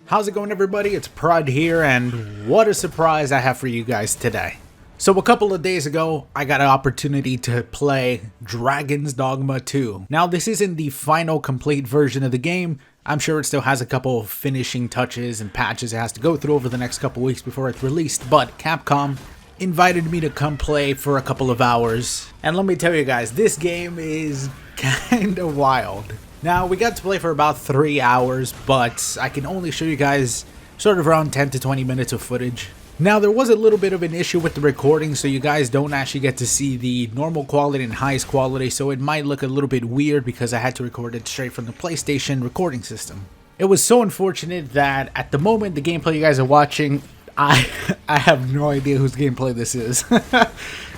How's it going, everybody? It's Prud here, and what a surprise I have for you guys today. So a couple of days ago, I got an opportunity to play Dragon's Dogma 2. Now, this isn't the final complete version of the game. I'm sure it still has a couple of finishing touches and patches it has to go through over the next couple weeks before it's released, but Capcom invited me to come play for a couple of hours. And let me tell you guys, this game is kinda wild. Now, we got to play for about 3 hours, but I can only show you guys sort of around 10 to 20 minutes of footage. Now, there was a little bit of an issue with the recording, so you guys don't actually get to see the normal quality and highest quality, so it might look a little bit weird because I had to record it straight from the PlayStation recording system. It was so unfortunate that at the moment the gameplay you guys are watching, I have no idea whose gameplay this is.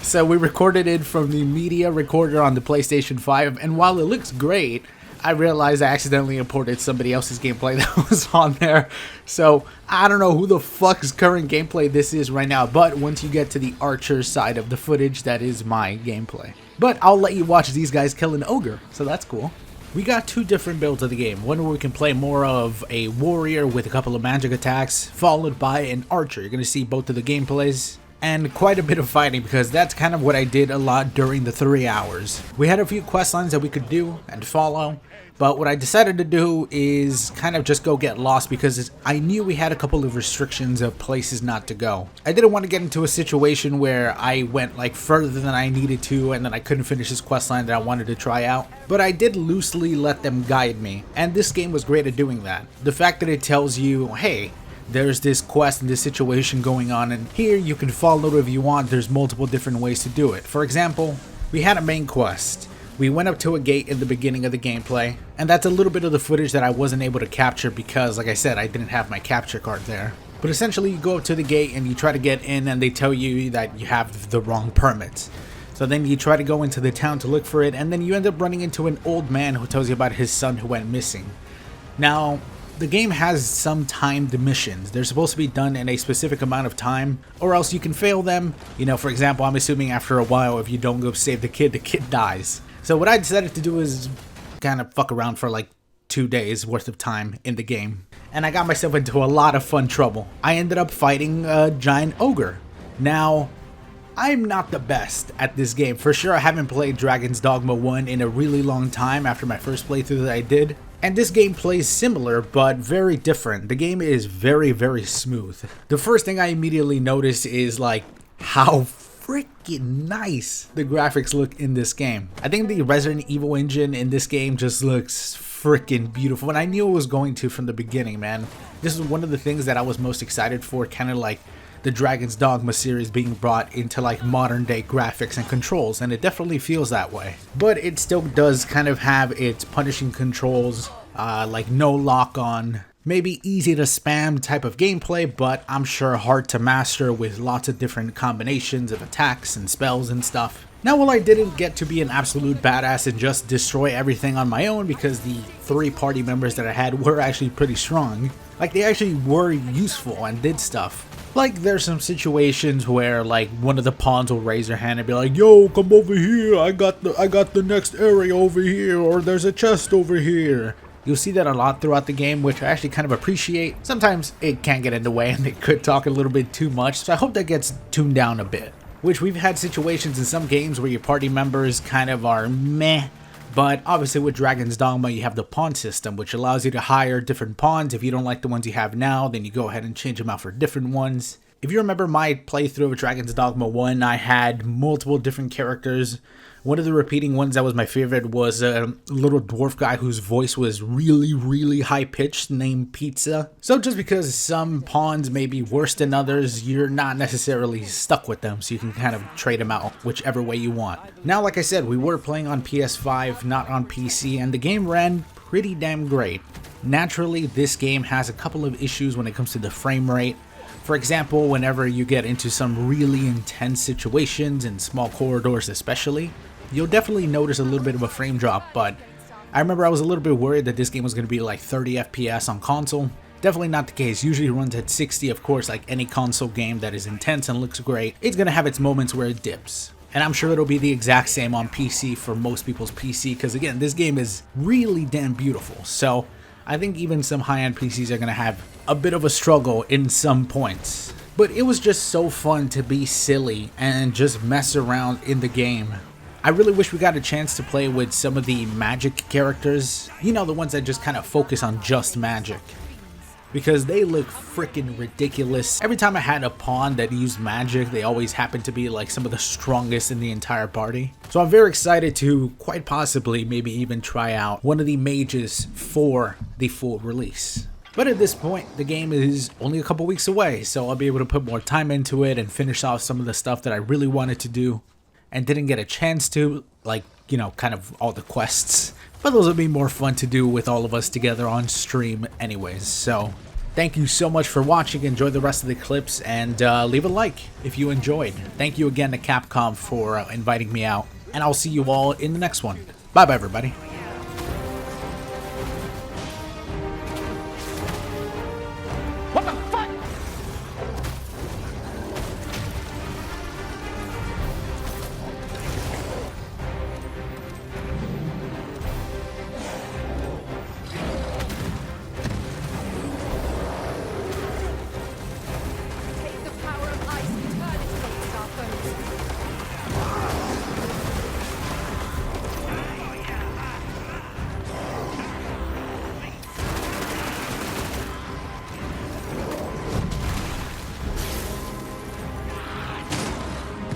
So we recorded it from the media recorder on the PlayStation 5, and while it looks great, I realized I accidentally imported somebody else's gameplay that was on there. So I don't know who the fuck's current gameplay this is right now, but once you get to the archer side of the footage, that is my gameplay. But I'll let you watch these guys kill an ogre, so that's cool. We got two different builds of the game. One where we can play more of a warrior with a couple of magic attacks, followed by an archer. You're going to see both of the gameplays. And quite a bit of fighting, because that's kind of what I did a lot during the 3 hours. We had a few quest lines that we could do and follow, but what I decided to do is kind of just go get lost, because I knew we had a couple of restrictions of places not to go. I didn't want to get into a situation where I went like further than I needed to and then I couldn't finish this quest line that I wanted to try out, but I did loosely let them guide me, and this game was great at doing that. The fact that it tells you, hey, there's this quest and this situation going on, and here you can follow it if you want. There's multiple different ways to do it. For example, we had a main quest. We went up to a gate in the beginning of the gameplay, and that's a little bit of the footage that I wasn't able to capture because, like I said, I didn't have my capture card there. But essentially, you go up to the gate and you try to get in, and they tell you that you have the wrong permits. So then you try to go into the town to look for it, and then you end up running into an old man who tells you about his son who went missing. Now, the game has some timed missions. They're supposed to be done in a specific amount of time, or else you can fail them. You know, for example, I'm assuming after a while, if you don't go save the kid dies. So what I decided to do is kind of fuck around for like 2 days worth of time in the game. And I got myself into a lot of fun trouble. I ended up fighting a giant ogre. Now, I'm not the best at this game. For sure, I haven't played Dragon's Dogma 1 in a really long time after my first playthrough that I did. And this game plays similar, but very different. The game is very, very smooth. The first thing I immediately noticed is like how freaking nice the graphics look in this game. I think the Resident Evil engine in this game just looks freaking beautiful, and I knew it was going to from the beginning, man. This is one of the things that I was most excited for, kind of like the Dragon's Dogma series being brought into like modern day graphics and controls, and it definitely feels that way. But it still does kind of have its punishing controls, like no lock on, maybe easy to spam type of gameplay, but I'm sure hard to master with lots of different combinations of attacks and spells and stuff. Now, while I didn't get to be an absolute badass and just destroy everything on my own, because the 3 party members that I had were actually pretty strong, like they actually were useful and did stuff. Like, there's some situations where like one of the pawns will raise their hand and be like, yo, come over here, I got the next area over here, or there's a chest over here. You'll see that a lot throughout the game, which I actually kind of appreciate. Sometimes it can get in the way and they could talk a little bit too much, so I hope that gets tuned down a bit. Which we've had situations in some games where your party members kind of are meh, but obviously with Dragon's Dogma you have the pawn system, which allows you to hire different pawns. If you don't like the ones you have now, then you go ahead and change them out for different ones. If you remember my playthrough of Dragon's Dogma 1, I had multiple different characters. One of the repeating ones that was my favorite was a little dwarf guy whose voice was really, really high-pitched, named Pizza. So just because some pawns may be worse than others, you're not necessarily stuck with them, so you can kind of trade them out whichever way you want. Now, like I said, we were playing on PS5, not on PC, and the game ran pretty damn great. Naturally, this game has a couple of issues when it comes to the frame rate. For example, whenever you get into some really intense situations in small corridors especially, you'll definitely notice a little bit of a frame drop, but I remember I was a little bit worried that this game was going to be like 30 FPS on console. Definitely not the case. Usually runs at 60, of course, like any console game that is intense and looks great. It's going to have its moments where it dips. And I'm sure it'll be the exact same on PC for most people's PC, because again, this game is really damn beautiful. So I think even some high-end PCs are gonna have a bit of a struggle in some points. But it was just so fun to be silly and just mess around in the game. I really wish we got a chance to play with some of the magic characters, you know, the ones that just kind of focus on just magic, because they look freaking ridiculous. Every time I had a pawn that used magic, they always happened to be like some of the strongest in the entire party. So I'm very excited to quite possibly maybe even try out one of the mages for the full release. But at this point, the game is only a couple weeks away, so I'll be able to put more time into it and finish off some of the stuff that I really wanted to do and didn't get a chance to, like, you know, kind of all the quests. But those will be more fun to do with all of us together on stream anyways. So thank you so much for watching. Enjoy the rest of the clips and leave a like if you enjoyed. Thank you again to Capcom for inviting me out, and I'll see you all in the next one. Bye bye everybody. What the fuck? Take the power of ice and turn it against our foes.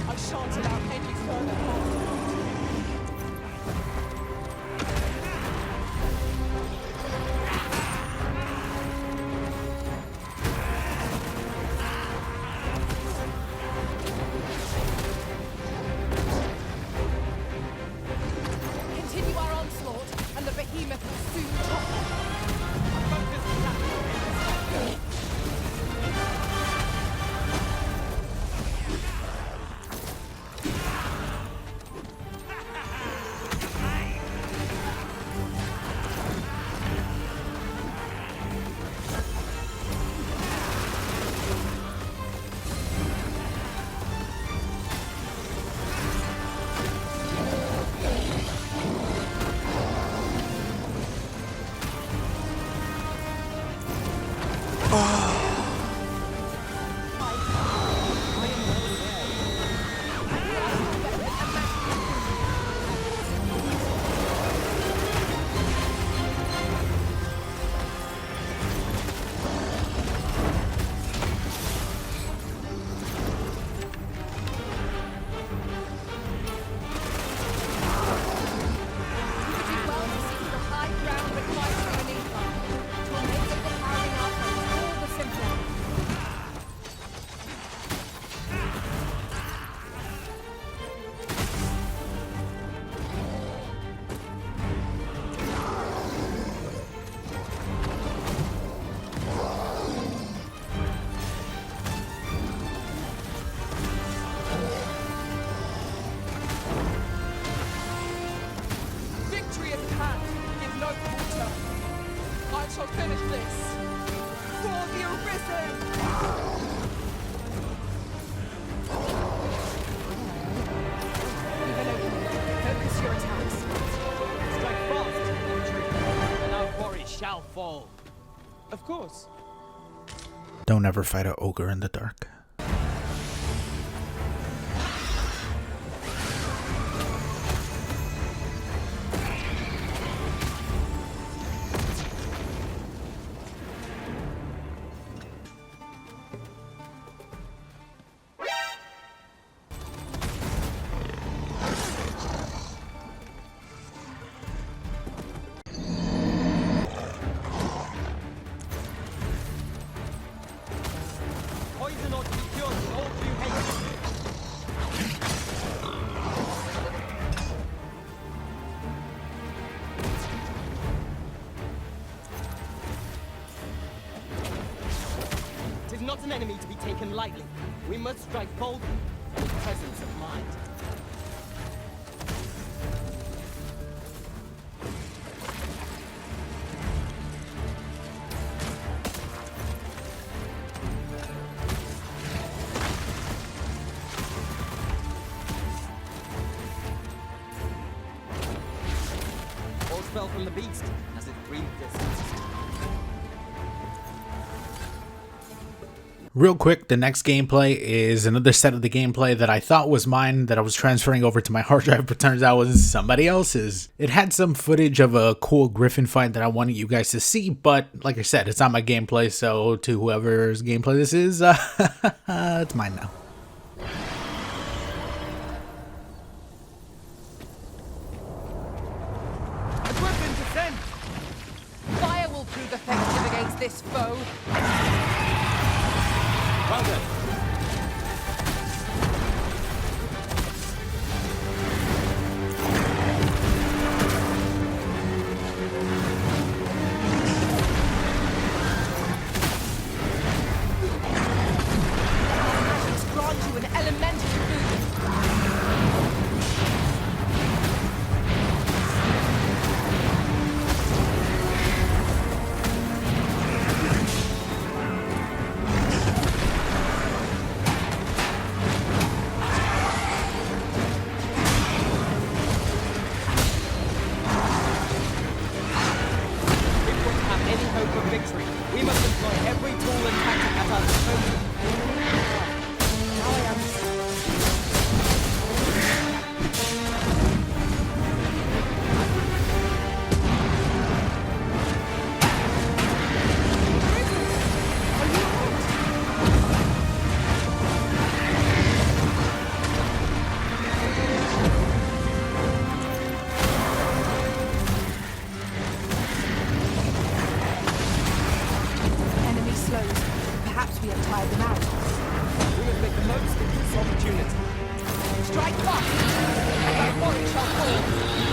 I shan't allow any further harm. Continue our onslaught, and the behemoth will soon topple. shall finish this for the arisen! Focus your attacks. Strike fast, infantry, and our quarry shall fall. Of course. Don't ever fight an ogre in the dark. Poison ought to be cured with all due haste. It is not an enemy to be taken lightly. We must strike boldly with presence of mind. All fell from the beast as it breathed its last. Real quick, the next gameplay is another set of the gameplay that I thought was mine that I was transferring over to my hard drive, but turns out was somebody else's. It had some footage of a cool Griffin fight that I wanted you guys to see, but like I said, it's not my gameplay, so to whoever's gameplay this is, it's mine now. A Griffin descent! Fire will prove effective against this foe. Well done. Magics grant you an elemental boost. If we have any hope of victory, we must employ every tool and tactic at our disposal. Now I understand. Enemy slows. Perhaps we have tired them out. We must make the most of this opportunity. Strike fast, and our quarry shall fall.